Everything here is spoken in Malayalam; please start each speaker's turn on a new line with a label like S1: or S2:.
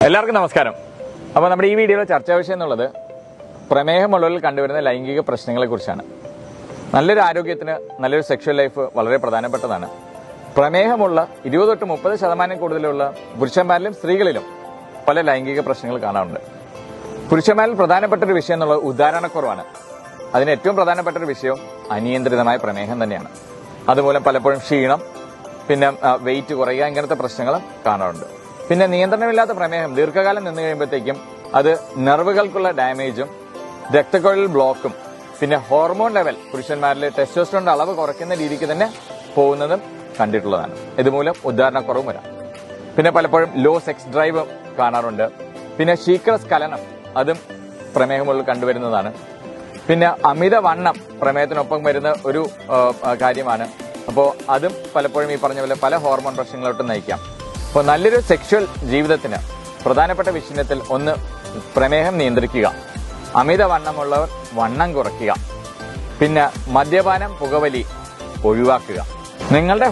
S1: എല്ലാവർക്കും നമസ്കാരം. അപ്പോൾ നമ്മുടെ ഈ വീഡിയോയിലെ ചർച്ചാ വിഷയം എന്നുള്ളത് പ്രമേഹമുള്ളവരിൽ കണ്ടുവരുന്ന ലൈംഗിക പ്രശ്നങ്ങളെ കുറിച്ചാണ്. നല്ലൊരു ആരോഗ്യത്തിന് നല്ലൊരു സെക്ഷൽ ലൈഫ് വളരെ പ്രധാനപ്പെട്ടതാണ്. പ്രമേഹമുള്ള 20 തൊട്ട് 30% കൂടുതലുള്ള പുരുഷന്മാരിലും സ്ത്രീകളിലും പല ലൈംഗിക പ്രശ്നങ്ങൾ കാണാറുണ്ട്. പുരുഷന്മാരിൽ പ്രധാനപ്പെട്ട ഒരു വിഷയം എന്നുള്ളത് ഉദാഹരണക്കുറവാണ്. അതിന് ഏറ്റവും പ്രധാനപ്പെട്ട ഒരു വിഷയം അനിയന്ത്രിതമായ പ്രമേഹം തന്നെയാണ്. അതുമൂലം പലപ്പോഴും ക്ഷീണം, പിന്നെ വെയിറ്റ് കുറയുക, ഇങ്ങനത്തെ പ്രശ്നങ്ങൾ കാണാറുണ്ട്. പിന്നെ നിയന്ത്രണമില്ലാത്ത പ്രമേഹം ദീർഘകാലം നിന്ന് കഴിയുമ്പോഴത്തേക്കും അത് നെർവുകൾക്കുള്ള ഡാമേജും രക്തക്കുഴൽ ബ്ലോക്കും പിന്നെ ഹോർമോൺ ലെവൽ പുരുഷന്മാരിൽ ടെസ്റ്റോസ്റ്ററോണിന്റെ അളവ് കുറയ്ക്കുന്ന രീതിക്ക് തന്നെ പോകുന്നതും കണ്ടിട്ടുള്ളതാണ്. ഇതുമൂലം ഉദാഹരണക്കുറവും വരാം. പിന്നെ പലപ്പോഴും ലോ സെക്സ് ഡ്രൈവ് കാണാറുണ്ട്. പിന്നെ ശീഘ്രസ്ഖലനം അതും പ്രമേഹമുള്ളിൽ കണ്ടുവരുന്നതാണ്. പിന്നെ അമിതവണ്ണം പ്രമേഹത്തിനൊപ്പം വരുന്ന ഒരു കാര്യമാണ്. അപ്പോൾ അതും പലപ്പോഴും ഈ പറഞ്ഞ പോലെ പല ഹോർമോൺ പ്രശ്നങ്ങളോട്ട് നയിക്കാം. അപ്പോൾ നല്ലൊരു സെക്ഷൽ ജീവിതത്തിന് പ്രധാനപ്പെട്ട വിഷയത്തിൽ ഒന്ന് പ്രമേഹം നിയന്ത്രിക്കുക, അമിതവണ്ണമുള്ളവർ വണ്ണം കുറയ്ക്കുക, പിന്നെ മദ്യപാനം പുകവലി ഒഴിവാക്കുക. നിങ്ങളുടെ